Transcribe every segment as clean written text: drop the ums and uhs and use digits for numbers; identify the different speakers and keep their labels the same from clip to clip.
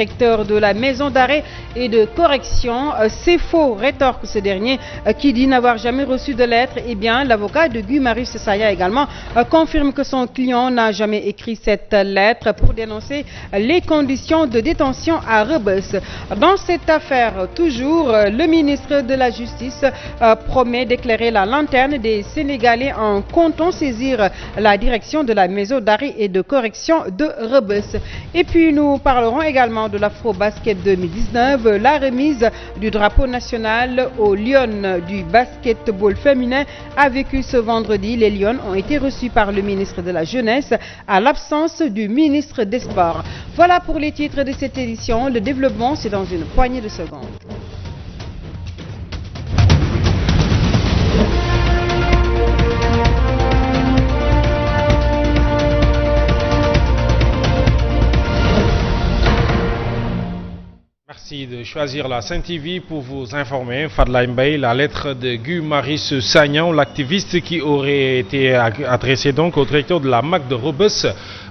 Speaker 1: Directeur de la maison d'arrêt et de correction, c'est faux, rétorque ce dernier qui dit n'avoir jamais reçu de lettre. Eh bien, l'avocat de Guy Marius Sagna également confirme que son client n'a jamais écrit cette lettre pour dénoncer les conditions de détention à Rebeuss. Dans cette affaire, toujours, le ministre de la Justice promet d'éclairer la lanterne des Sénégalais en comptant saisir la direction de la maison d'arrêt et de correction de Rebeuss. Et puis, nous parlerons également de l'Afro-Basket 2019, la remise du drapeau national aux Lions du basketball féminin a vécu ce vendredi. Les Lions ont été reçus par le ministre de la Jeunesse à l'absence du ministre des Sports. Voilà pour les titres de cette édition. Le développement, c'est dans une poignée de secondes.
Speaker 2: Merci de choisir la Sen TV pour vous informer. Fadla Mbaye, la lettre de Guy Marius Sagna, l'activiste qui aurait été adressée donc au directeur de la MAC de Rebeuss,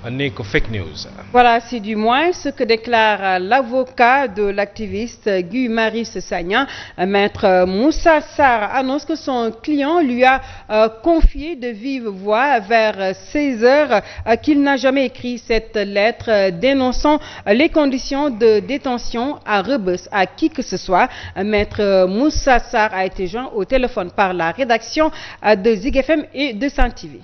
Speaker 2: n'est que fake news. Voilà, c'est du moins ce que déclare l'avocat de l'activiste Guy Marius Sagna. Maître Moussa Sarr annonce que son client lui a confié de vive voix vers 16 heures qu'il n'a jamais écrit cette lettre dénonçant les conditions de détention à Rebeuss à qui que ce soit. Maître Moussa Sarr a été joint au téléphone par la rédaction de Zig FM et de Sen TV.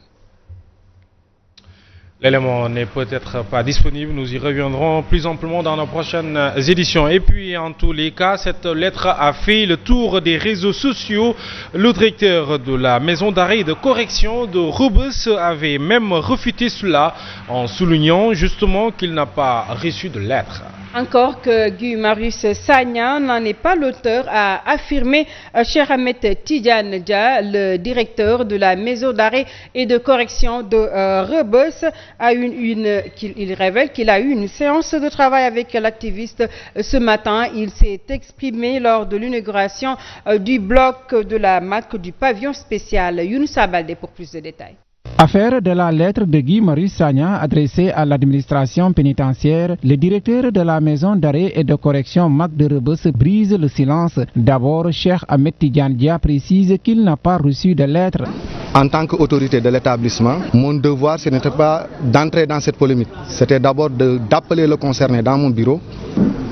Speaker 2: L'élément n'est peut-être pas disponible, nous y reviendrons plus amplement dans nos prochaines éditions. Et puis, en tous les cas, cette lettre a fait le tour des réseaux sociaux. Le directeur de la maison d'arrêt et de correction de Rebeuss avait même refuté cela en soulignant justement qu'il n'a pas reçu de lettre. Encore que Guy Marius Sagna n'en est pas l'auteur, a affirmé Cheikh Ahmed Tidiane Dia, le directeur de la maison d'arrêt et de correction de Rebeuss. Il révèle qu'il a eu une séance de travail avec l'activiste ce matin. Il s'est exprimé lors de l'inauguration du bloc de la MAC du pavillon spécial. Younoussa Baldé pour plus de détails.
Speaker 3: Affaire de la lettre de Guy Marius Sagna adressée à l'administration pénitentiaire, le directeur de la maison d'arrêt et de correction MAC de Rebeuss brise le silence. D'abord, Cheikh Ahmed Tidiane Dia précise qu'il n'a pas reçu de lettre.
Speaker 4: En tant qu'autorité de l'établissement, mon devoir ce n'était pas d'entrer dans cette polémique. C'était d'abord d'appeler le concerné dans mon bureau.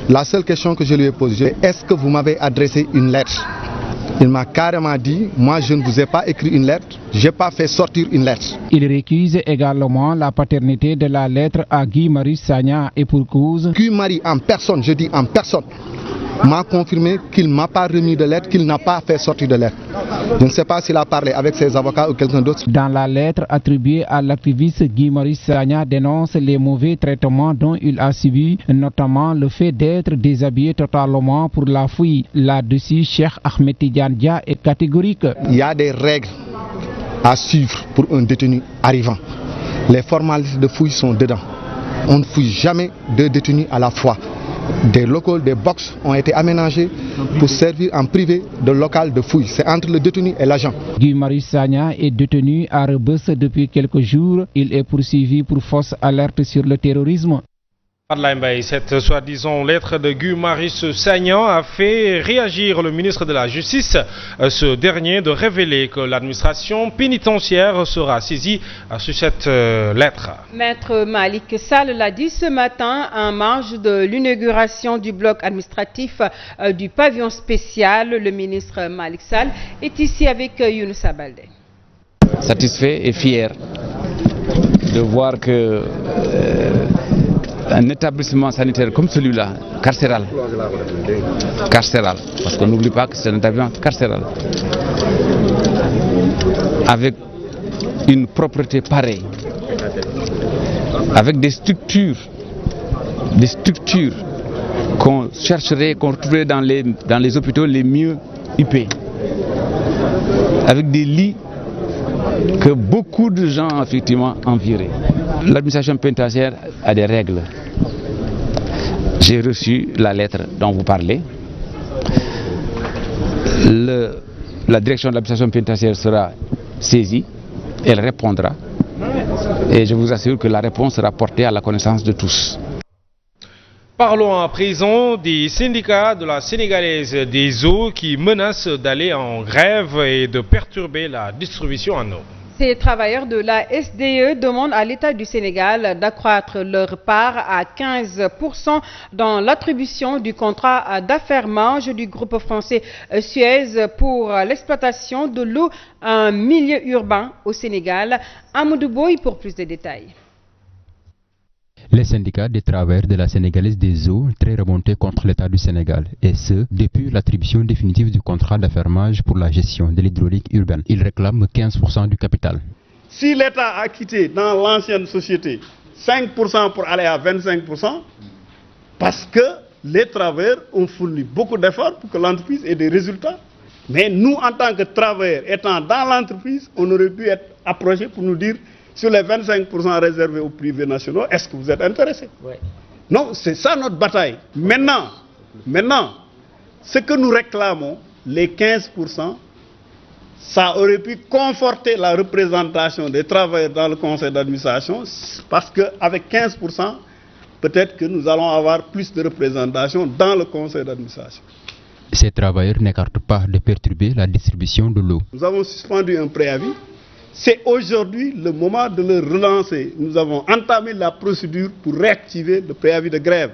Speaker 4: La seule question que je lui ai posée, est-ce que vous m'avez adressé une lettre? Il m'a carrément dit, moi je ne vous ai pas écrit une lettre, je n'ai pas fait sortir une lettre.
Speaker 3: Il récuse également la paternité de la lettre à Guy Marius Sagna et pour cause.
Speaker 4: Guy Marius en personne, je dis en personne, m'a confirmé qu'il ne m'a pas remis de lettre, qu'il n'a pas fait sortir de lettre. Je ne sais pas s'il a parlé avec ses avocats ou quelqu'un d'autre.
Speaker 3: Dans la lettre attribuée à l'activiste Guy Marius Sagna dénonce les mauvais traitements dont il a subi, notamment le fait d'être déshabillé totalement pour la fouille. Là-dessus, Cheikh Ahmed Tidiane Dia est catégorique.
Speaker 4: Il y a des règles à suivre pour un détenu arrivant. Les formalités de fouille sont dedans. On ne fouille jamais deux détenus à la fois. Des locaux, des box ont été aménagés pour servir en privé de local de fouille. C'est entre le détenu et l'agent.
Speaker 3: Guy Marius Sagna est détenu à Rebeuss depuis quelques jours. Il est poursuivi pour fausse alerte sur le terrorisme.
Speaker 2: Cette soi-disant lettre de Guy Marius Sagna a fait réagir le ministre de la Justice. Ce dernier de révéler que l'administration pénitentiaire sera saisie sur cette lettre. Maître Malik Sall l'a dit ce matin en marge de l'inauguration du bloc administratif du pavillon spécial. Le ministre Malik Sall est ici avec Younoussa Baldé.
Speaker 5: Satisfait et fier de voir que un établissement sanitaire comme celui-là, carcéral, parce qu'on n'oublie pas que c'est un établissement carcéral, avec une propreté pareille, avec des structures qu'on chercherait, qu'on retrouverait dans les hôpitaux les mieux huppés, avec des lits que beaucoup de gens effectivement envieraient. L'administration pénitentiaire a des règles. J'ai reçu la lettre dont vous parlez. La direction de l'administration pénitentiaire sera saisie, elle répondra. Et je vous assure que la réponse sera portée à la connaissance de tous.
Speaker 2: Parlons à présent des syndicats de la Sénégalaise des eaux qui menacent d'aller en grève et de perturber la distribution en eau.
Speaker 1: Ces travailleurs de la SDE demandent à l'État du Sénégal d'accroître leur part à 15% dans l'attribution du contrat d'affermage du groupe français Suez pour l'exploitation de l'eau en milieu urbain au Sénégal. Amadou Boy pour plus de détails.
Speaker 6: Les syndicats des travailleurs de la Sénégalaise des eaux très remontés contre l'État du Sénégal, et ce, depuis l'attribution définitive du contrat d'affermage pour la gestion de l'hydraulique urbaine. Ils réclament 15% du capital.
Speaker 7: Si l'État a quitté dans l'ancienne société 5% pour aller à 25%, parce que les travailleurs ont fourni beaucoup d'efforts pour que l'entreprise ait des résultats. Mais nous, en tant que travailleurs, étant dans l'entreprise, on aurait pu être approchés pour nous dire sur les 25% réservés aux privés nationaux, est-ce que vous êtes intéressés? Oui. Non, c'est ça notre bataille. Maintenant, ce que nous réclamons, les 15%, ça aurait pu conforter la représentation des travailleurs dans le conseil d'administration, parce qu'avec 15%, peut-être que nous allons avoir plus de représentation dans le conseil d'administration.
Speaker 6: Ces travailleurs n'écartent pas de perturber la distribution de l'eau.
Speaker 7: Nous avons suspendu un préavis. C'est aujourd'hui le moment de le relancer. Nous avons entamé la procédure pour réactiver le préavis de grève.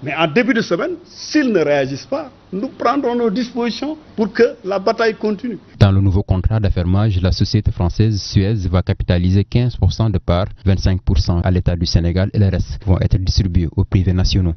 Speaker 7: Mais en début de semaine, s'ils ne réagissent pas, nous prendrons nos dispositions pour que la bataille continue.
Speaker 6: Dans le nouveau contrat d'affermage, la société française Suez va capitaliser 15% de part, 25% à l'État du Sénégal et le reste vont être distribués aux privés nationaux.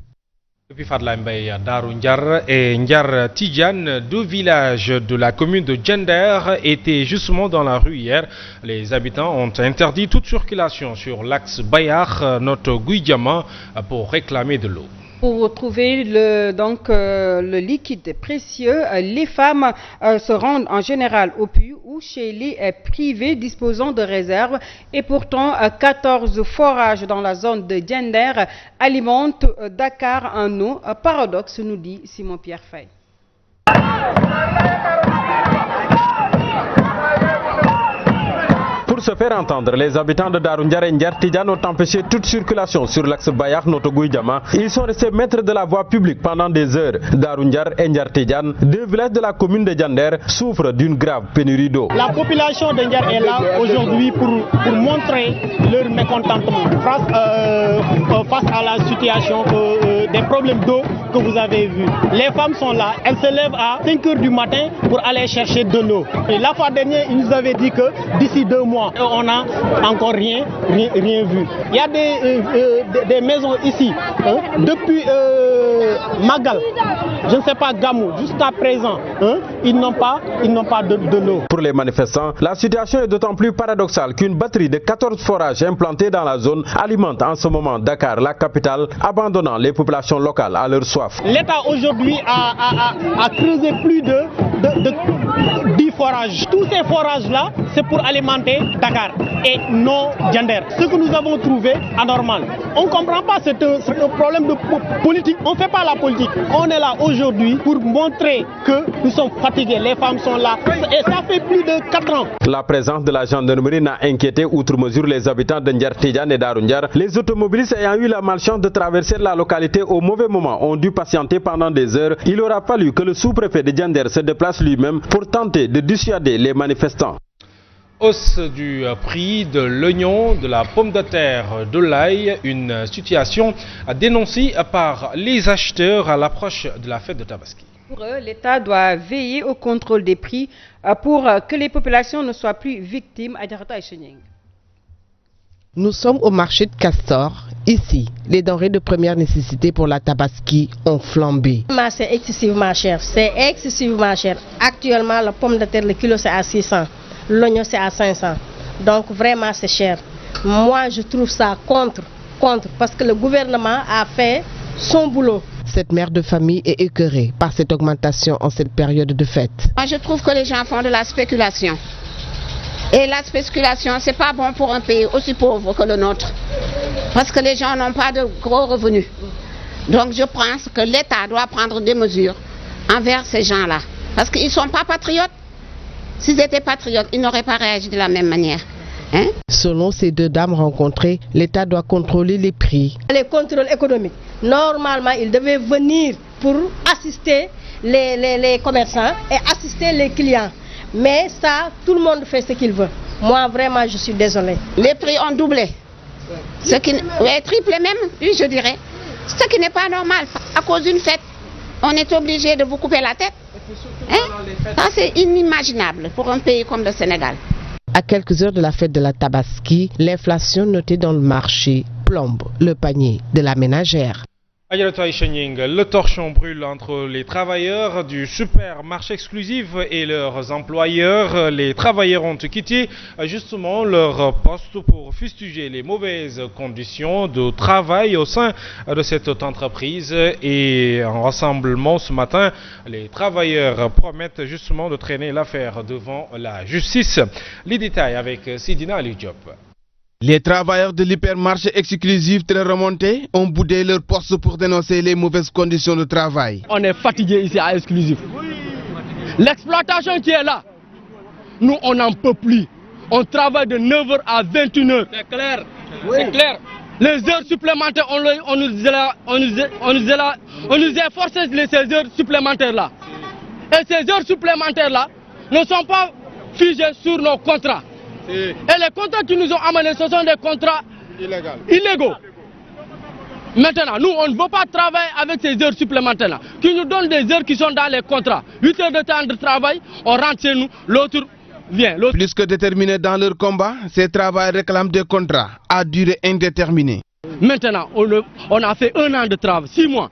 Speaker 2: Depuis Fadla Mbaye, Darou Ndiar et Ndiar Tidjane, deux villages de la commune de Diender, étaient justement dans la rue hier. Les habitants ont interdit toute circulation sur l'axe Bayar-Noto-Guidiama pour réclamer de l'eau.
Speaker 1: Pour trouver le liquide précieux, les femmes se rendent en général au puits ou chez les privés disposant de réserves. Et pourtant, 14 forages dans la zone de Diender alimentent Dakar en eau. Paradoxe, nous dit Simon-Pierre Faye.
Speaker 8: Pour se faire entendre, les habitants de Darou Ndiar et Ndiar Tidjane ont empêché toute circulation sur l'axe Bayar-Noto-Guidiama. Ils sont restés maîtres de la voie publique pendant des heures. Darou Ndiar et Ndiar Tidjane, deux villages de la commune de Diender, souffrent d'une grave pénurie d'eau.
Speaker 9: La population de Ndiar est là aujourd'hui pour montrer leur mécontentement face à la situation des problèmes d'eau que vous avez vus. Les femmes sont là, elles se lèvent à 5 h du matin pour aller chercher de l'eau. Et la fois dernière, ils nous avaient dit que d'ici 2 mois, on n'a encore rien vu. Il y a des maisons ici, depuis Magal, je ne sais pas, Gamou, jusqu'à présent, ils n'ont pas de l'eau.
Speaker 8: Pour les manifestants, la situation est d'autant plus paradoxale qu'une batterie de 14 forages implantés dans la zone alimente en ce moment Dakar, la capitale, abandonnant les populations locales à leur soif.
Speaker 9: L'État aujourd'hui a creusé plus de 10 forages. Tous ces forages-là, c'est pour alimenter Dakar et non Diender. Ce que nous avons trouvé anormal. On ne comprend pas, c'est un problème de politique. On ne fait pas la politique. On est là aujourd'hui pour montrer que nous sommes fatigués. Les femmes sont là et ça fait plus de 4 ans.
Speaker 8: La présence de la gendarmerie n'a inquiété outre mesure les habitants de Ndiar Tidjane et Darou Ndiar. Les automobilistes ayant eu la malchance de traverser la localité au mauvais moment ont dû patienter pendant des heures. Il aura fallu que le sous-préfet de Diender se déplace lui-même pour tenter de dissuader les manifestants.
Speaker 2: Hausse du prix de l'oignon, de la pomme de terre, de l'ail, une situation dénoncée par les acheteurs à l'approche de la fête de Tabaski.
Speaker 1: Pour eux, l'État doit veiller au contrôle des prix pour que les populations ne soient plus victimes.
Speaker 10: Nous sommes au marché de Castor. Ici, les denrées de première nécessité pour la Tabaski ont flambé.
Speaker 11: C'est excessivement cher. C'est excessivement cher. Actuellement, la pomme de terre, le kilo, c'est à 600. L'oignon, c'est à 500. Donc, vraiment, c'est cher. Moi, je trouve ça contre, parce que le gouvernement a fait son boulot.
Speaker 10: Cette mère de famille est écœurée par cette augmentation en cette période de fête.
Speaker 12: Moi, je trouve que les gens font de la spéculation. Et la spéculation, ce n'est pas bon pour un pays aussi pauvre que le nôtre. Parce que les gens n'ont pas de gros revenus. Donc, je pense que l'État doit prendre des mesures envers ces gens-là. Parce qu'ils ne sont pas patriotes. S'ils étaient patriotes, ils n'auraient pas réagi de la même manière. Hein?
Speaker 10: Selon ces deux dames rencontrées, l'État doit contrôler les prix.
Speaker 11: Les contrôles économiques, normalement, ils devaient venir pour assister les commerçants et assister les clients. Mais ça, tout le monde fait ce qu'il veut. Moi, vraiment, je suis désolée.
Speaker 12: Les prix ont doublé. Ce qui, triplé même, oui, je dirais. Ce qui n'est pas normal. À cause d'une fête, on est obligé de vous couper la tête. Hein? Ça, c'est inimaginable pour un pays comme le Sénégal.
Speaker 10: À quelques heures de la fête de la Tabaski, l'inflation notée dans le marché plombe le panier de la ménagère.
Speaker 2: Le torchon brûle entre les travailleurs du supermarché exclusif et leurs employeurs. Les travailleurs ont quitté justement leur poste pour fustiger les mauvaises conditions de travail au sein de cette entreprise. Et en rassemblement ce matin, les travailleurs promettent justement de traîner l'affaire devant la justice. Les détails avec Sidina Ali Diop.
Speaker 13: Les travailleurs de l'hypermarché exclusif très remontés ont boudé leur poste pour dénoncer les mauvaises conditions de travail.
Speaker 14: On est fatigué ici à exclusif. L'exploitation qui est là, nous on n'en peut plus. On travaille de 9h à 21h. C'est clair. Oui. C'est clair. Les heures supplémentaires, on nous a forcé ces heures supplémentaires là. Et ces heures supplémentaires là ne sont pas figées sur nos contrats. Et les contrats qui nous ont amenés, ce sont des contrats illégaux. Maintenant, nous, on ne veut pas travailler avec ces heures supplémentaires-là, qui nous donnent des heures qui sont dans les contrats. 8 heures de temps de travail, on rentre chez nous, l'autre vient.
Speaker 13: Plus que déterminés dans leur combat, ces travailleurs réclament des contrats à durée indéterminée.
Speaker 14: Maintenant, on a fait 1 an de travail, 6 mois.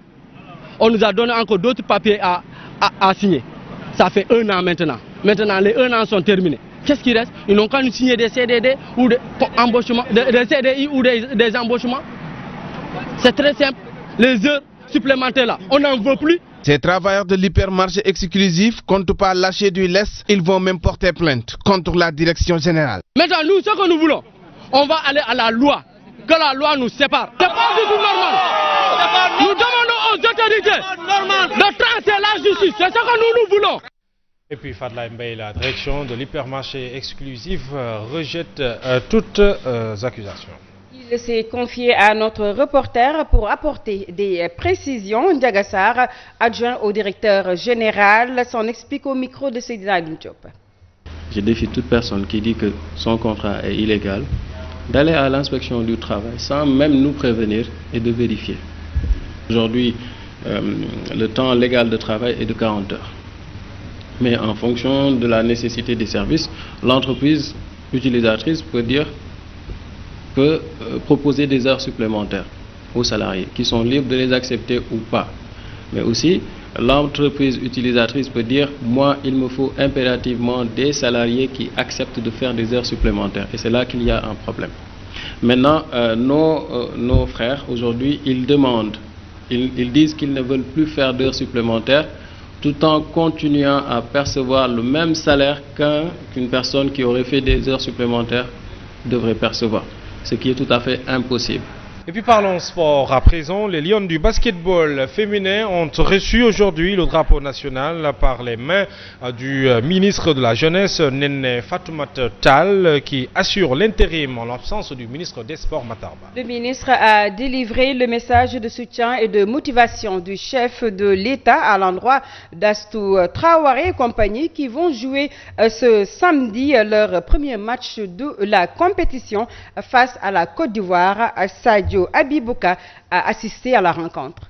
Speaker 14: On nous a donné encore d'autres papiers à signer. Ça fait 1 an maintenant. Maintenant, les 1 an sont terminés. Qu'est-ce qui reste? Ils n'ont qu'à nous signer des CDD ou des embauchements, des CDI ou des embauchements. C'est très simple. Les heures supplémentaires là, on n'en veut plus.
Speaker 13: Ces travailleurs de l'hypermarché exclusif comptent pas lâcher du lest. Ils vont même porter plainte contre la direction générale.
Speaker 14: Maintenant, nous, ce que nous voulons, on va aller à la loi. Que la loi nous sépare. C'est pas du tout normal. Nous demandons aux autorités de tracer la justice. C'est ce que nous voulons.
Speaker 2: Et puis Fadla Mbaye, la direction de l'hypermarché exclusif, rejette toutes accusations.
Speaker 1: Il s'est confié à notre reporter pour apporter des précisions. Ndiagassar, adjoint au directeur général, s'en explique au micro de Seydina Diop.
Speaker 15: Je défie toute personne qui dit que son contrat est illégal d'aller à l'inspection du travail sans même nous prévenir et de vérifier. Aujourd'hui, le temps légal de travail est de 40 heures. Mais en fonction de la nécessité des services, l'entreprise utilisatrice peut proposer des heures supplémentaires aux salariés qui sont libres de les accepter ou pas. Mais aussi, l'entreprise utilisatrice peut dire « moi, il me faut impérativement des salariés qui acceptent de faire des heures supplémentaires ». Et c'est là qu'il y a un problème. Maintenant, nos frères, aujourd'hui, ils demandent, ils disent qu'ils ne veulent plus faire d'heures supplémentaires tout en continuant à percevoir le même salaire qu'une personne qui aurait fait des heures supplémentaires devrait percevoir, ce qui est tout à fait impossible.
Speaker 2: Et puis parlons sport à présent. Les Lions du basketball féminin ont reçu aujourd'hui le drapeau national par les mains du ministre de la Jeunesse, Néné Fatoumata Tall, qui assure l'intérim en l'absence du ministre des Sports, Matarba.
Speaker 1: Le ministre a délivré le message de soutien et de motivation du chef de l'État à l'endroit d'Astou Traoré et compagnie qui vont jouer ce samedi leur premier match de la compétition face à la Côte d'Ivoire. Sadio Abibouka a assisté à la rencontre.